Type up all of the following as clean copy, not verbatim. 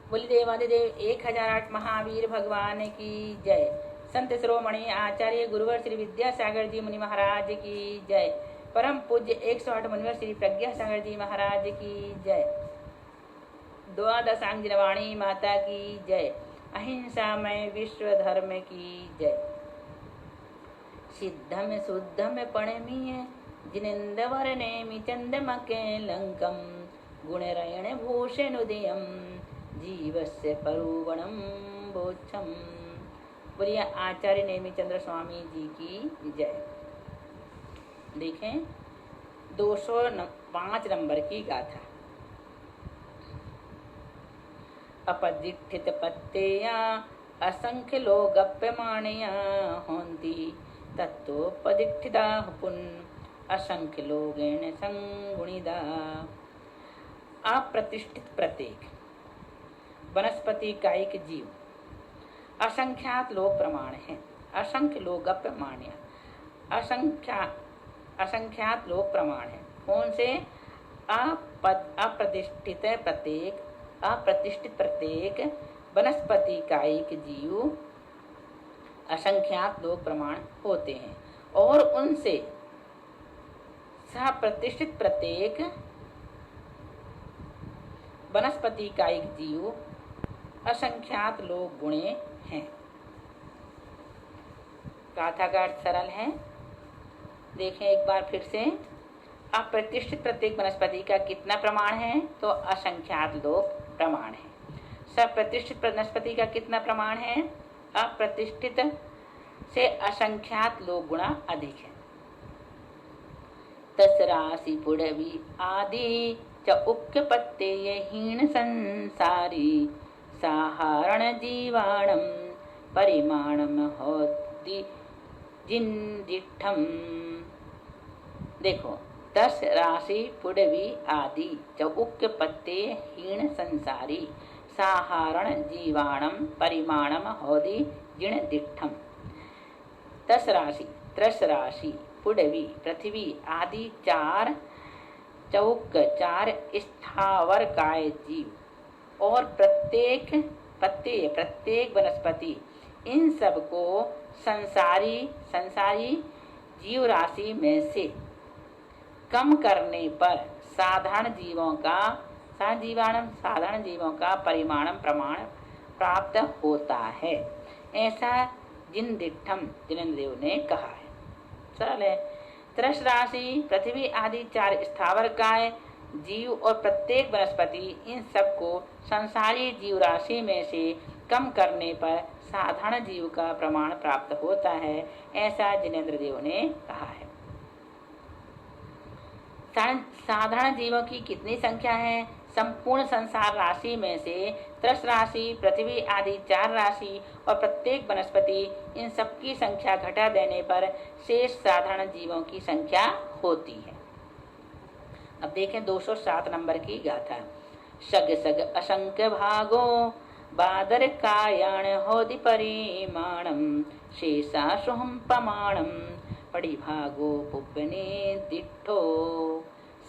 बोली देवादिदेव 1008 महावीर भगवान की जय। संत शिरोमणि आचार्य गुरुवर श्री विद्यासागर जी मुनि महाराज की जय। परम पूज्य 108 मुनिवर श्री प्रज्ञा सागर जी महाराज की जय। द्वादशांगिनवाणी माता की जय। अहिंसामय विश्व धर्म की जय। सिद्धम शुद्धम पणमीय जिनेन्द्र नेमि चंदमके लंकम गुणरयण भूषणुदयम जीवस्य परुवणम बोच्छम। बोलिए आचार्य नेमि चंद्र स्वामी जी की जय। देखें 205 नंबर की गाथा। अपदिष्ठित पत्तेया असंख्य लोग अप्यमाणया होंती तत्वोपदिष्ठिता पुन असंख्य लोगेण संगुणिदा। अप्रतिष्ठित प्रत्येक वनस्पति कायिक जीव असंख्यात लोग प्रमाण है। असंख्य लोग अप्रमाण्य असंख्यात लोग प्रमाण है। कौन से? अप्रतिष्ठित प्रत्येक वनस्पति कायिक जीव असंख्यात लोग प्रमाण होते हैं और उनसे सप्रतिष्ठित प्रत्येक वनस्पति कायिक जीव असंख्यात लोग गुणे हैं। गाथा का अर्थ सरल है। देखें एक बार फिर से। अप्रतिष्ठित प्रत्येक वनस्पति का कितना प्रमाण है? तो असंख्यात लोग प्रमाण है। सप्रतिष्ठित वनस्पति का कितना प्रमाण है? अप्रतिष्ठित से असंख्यात लोग गुणा अधिक है। तसराशि पुड़वी आदि च उक्य पत्तेय हीन संसारी साहारण जीवाणम परिमाणम होति जिन्दिठम। देखो 10 राशि पुड़वी आदि च उक्य पत्ते हीन संसारी साहारण जीवाणम परिमाणम होति जिन्दिठम। 10 राशि 3 राशि पुड़वी पृथ्वी आदि 4 चौक 4 स्थावर काय जीव और प्रत्येक वनस्पति, इन सब को संसारी जीव राशि में से कम करने पर साधारण जीवों का परिमाणम प्रमाण प्राप्त होता है। ऐसा जिन्दिठम जिनेन्द्र देव ने कहा है। सरल है। 3 राशि पृथ्वी आदि 4 स्थावर काय जीव और प्रत्येक वनस्पति, इन सबको संसारी जीव राशि में से कम करने पर साधारण जीव का प्रमाण प्राप्त होता है। ऐसा जिनेन्द्र देव ने कहा है। साधारण जीवों की कितनी संख्या है? संपूर्ण संसार राशि में से 3 राशि पृथ्वी आदि 4 राशि और प्रत्येक वनस्पति, इन सबकी संख्या घटा देने पर शेष साधारण जीवों की संख्या होती है। अब देखें 207 नंबर की गाथा। सग सग असंख्य भागो बादर कायाण होदि परिमाणम शेषा सुहम प्रमाणम पड़ी भागो पुब्बने दिठो।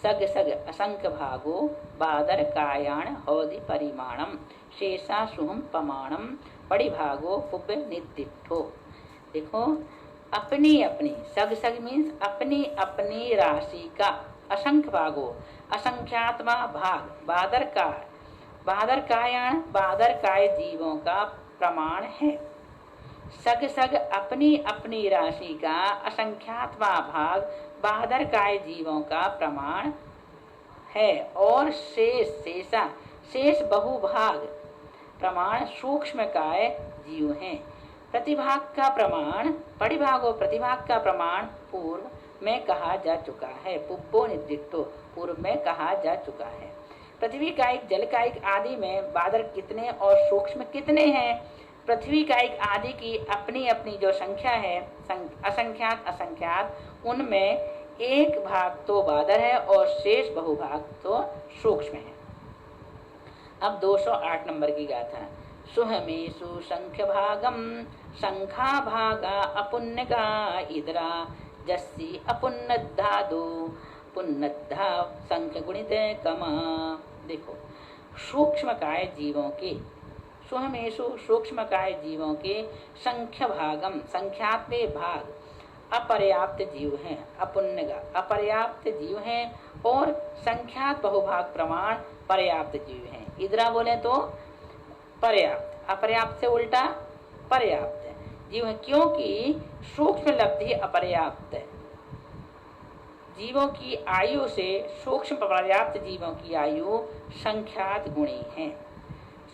सग सग असंख्य भागो बादर कायाण होदि परिमाणम शेषा सुहम प्रमाणम पड़ी भागो पुब्ब निदिठो। देखो अपनी सग मीन्स अपनी राशि का असंख्य भागो असंख्यात्मा भाग बादर काय जीवों का प्रमाण है। सग अपनी राशि का असंख्यात्मा भाग बादर काय जीवों का प्रमाण है और शेष बहुभाग प्रमाण सूक्ष्म काय जीव हैं। प्रतिभाग का प्रमाण पूर्व में कहा जा चुका है। पुब्बो निदिठो पूर्व में कहा जा चुका है। पृथ्वी कायिक जल कायिक आदि में बादर कितने और सूक्ष्म कितने हैं? पृथ्वी कायिक आदि की अपनी जो संख्या है असंख्यात उनमें एक भाग तो बादर है और शेष बहुभाग तो सूक्ष्म है। अब 208 नंबर की गाथा। सुहमेषु संख्य भागम संख्या भागा अपुण्यगा इदरा जस्सी अपुन्नद्धा दो पुन्नद्धा संख्य गुणित कमा। देखो सूक्ष्मकाय जीवों के स्वहमेशु सूक्ष्मकाय जीवों के संख्या भागम संख्यात में भाग अपर्याप्त जीव हैं, अपुण्य अपर्याप्त जीव हैं और संख्यात बहुभाग प्रमाण पर्याप्त जीव हैं। इधरा बोले तो पर्याप्त, अपर्याप्त से उल्टा पर्याप्त जीव है, क्योंकि सूक्ष्म लब्धि अपर्याप्त जीवों की आयु से सूक्ष्म पर्याप्त जीवों की आयु संख्यात गुणी है।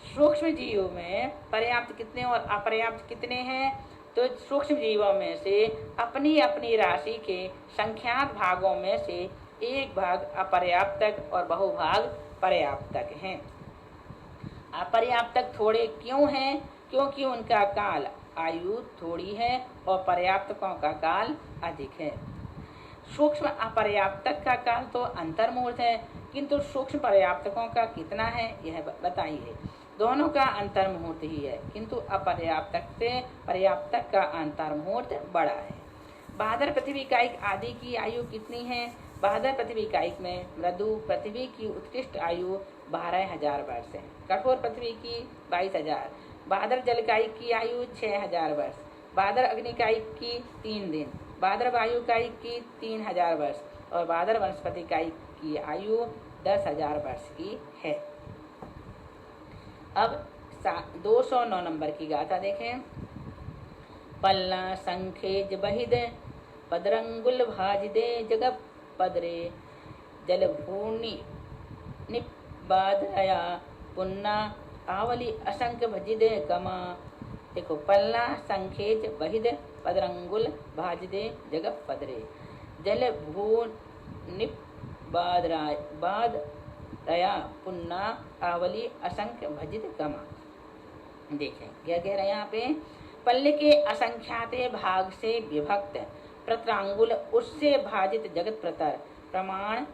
सूक्ष्म जीवों में पर्याप्त कितने और अपर्याप्त कितने हैं? तो सूक्ष्म जीवों में से अपनी अपनी राशि के संख्यात भागों में से एक भाग अपर्याप्तक और बहुभाग पर्याप्तक हैं। अपर्याप्तक थोड़े क्यों हैं? क्योंकि उनका काल आयु थोड़ी है और पर्याप्तकों का काल अधिक है। सूक्ष्म अपर्याप्तक का काल तो अंतर्मुहूर्त है, किंतु सूक्ष्म पर्याप्तकों का कितना है यह बताइए। दोनों का अंतर्मुहूर्त ही है, किंतु अपर्याप्तक से पर्याप्तक का अंतर्मुहूर्त बड़ा है। बहादुर पृथ्वी कायिक आदि की आयु कितनी है? बहादुर पृथ्वी कायिक में मृदु पृथ्वी की उत्कृष्ट आयु 12,000 वर्ष है, कठोर पृथ्वी की 22,000, बहादुर जल कायिक की आयु 6,000 वर्ष, बहादुर अग्नि कायिक की 3 दिन, बहादुर वायु कायिक की 3,000 वर्ष और बहादुर वनस्पति कायिक की आयु 10,000 वर्ष की है। अब 209 नंबर की गाथा देखें। पल्ला संखेज बहिद पदरंगुल भाजिदे जगप पदरे जलभूनि निबादया पुन्ना आवली असंख्य भजिदे कमा। देखो, पल्ला संखेज बहिद पदरंगुल भाजिदे जगप पदरे जलभू निबादया पुन्ना आवली असंख्य भजित कमा। देखें क्या कह रहे हैं यहाँ पे। पल्ले के असंख्याते भाग से विभक्त प्रत्रांगुल उससे भाजित जगत प्रतर प्रमाण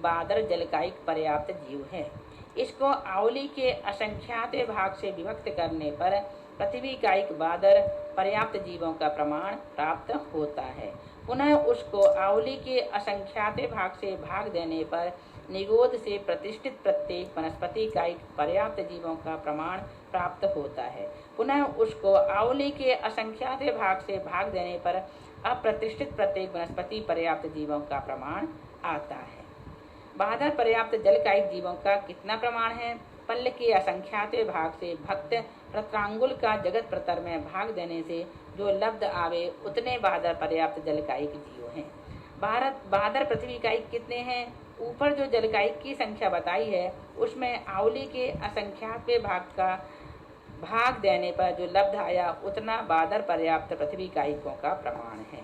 बादर जलकायिक पर्याप्त जीव है। इसको आवली के असंख्याते भाग से विभक्त करने पर पृथ्वी कायिक बादर पर्याप्त जीवों का प्रमाण प्राप्त होता है। पुनः उसको आवली के असंख्याते भाग से भाग देने पर निगोद से प्रतिष्ठित प्रत्येक वनस्पति कायिक पर्याप्त जीवों का प्रमाण प्राप्त होता है। पुनः उसको आवली के असंख्याते भाग से भाग देने पर अप्रतिष्ठित प्रत्येक वनस्पति पर्याप्त जीवों का प्रमाण आता है। बहादुर पर्याप्त जल कायिक जीवों का कितना प्रमाण है? पल्ल के असंख्याते भाग से भक्त प्रत्रांगुल का जगत प्रतर में भाग देने से जो लब्ध आवे उतने बहादुर पर्याप्त जल कायिक जीव हैं। बहादुर पृथ्वी कायिक कितने हैं? ऊपर जो जलकायिक की संख्या बताई है उसमें आवली के असंख्यात भाग का भाग देने पर जो लब्ध आया उतना बहादुर पर्याप्त पृथ्वी कायिकों का प्रमाण है।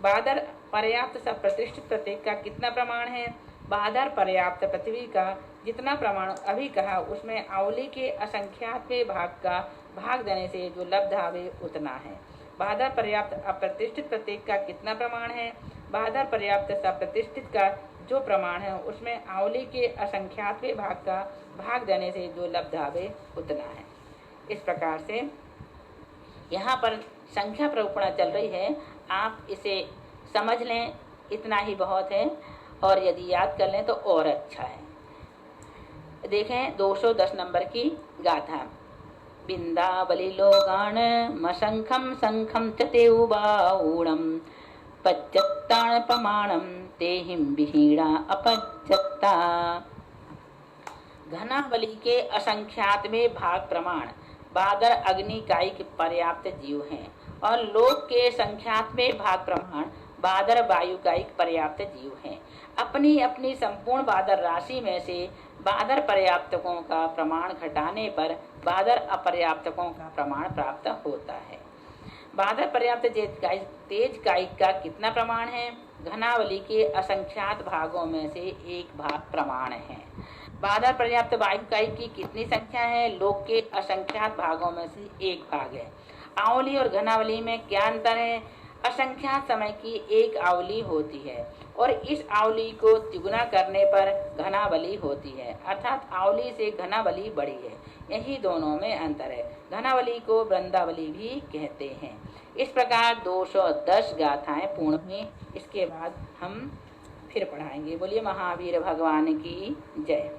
बहादुर पर्याप्त सब प्रतिष्ठित प्रत्येक का कितना प्रमाण है? बहादुर पर्याप्त पृथ्वी का जितना प्रमाण अभी कहा उसमें आवली के असंख्यात भाग का भाग देने से जो लब्ध आवे उतना है। बहादुर पर्याप्त अप्रतिष्ठित प्रत्येक का कितना प्रमाण है? बहादुर पर्याप्त सब प्रतिष्ठित का जो प्रमाण है उसमें आवली के असंख्यात भाग का भाग देने से जो लब्ध आवे उतना है। इस प्रकार से यहाँ पर संख्या प्ररूपणा चल रही है, आप इसे समझ लें, इतना ही बहुत है, और यदि याद कर लें तो और अच्छा है। देखें 210 नंबर की गाथा। बिंदावली लोगान मशंखम संखम चतेउबाऊणम पच्चत्ताण प्रमाणम तेहिम विहीणा अपच्चत्ता। घनावली के असंख्यात में भाग प्रमाण बादर अग्नि कायिक पर्याप्त जीव हैं और लोक के संख्यात में भाग प्रमाण बादर वायु कायिक पर्याप्त जीव हैं। अपनी अपनी संपूर्ण बादर राशि में से बादर पर्याप्तकों का प्रमाण घटाने पर बादर अपर्याप्तकों का प्रमाण प्राप्त होता है। बादर पर्याप्त तेज कायिक का कितना प्रमाण है? घनावली के असंख्यात भागों में से एक भाग प्रमाण है। बादर पर्याप्त वायु कायिक की कितनी संख्या है? लोक के असंख्यात भागों में से एक भाग है। आवली और घनावली में क्या अंतर है? असंख्यात समय की एक आवली होती है और इस आवली को तिगुना करने पर घनावली होती है, अर्थात आवली से घनावली बड़ी है। यही दोनों में अंतर है। घनावली को वृंदावली भी कहते हैं। इस प्रकार 210 गाथाएं पूर्ण हुई। इसके बाद हम फिर पढ़ाएंगे। बोलिए महावीर भगवान की जय।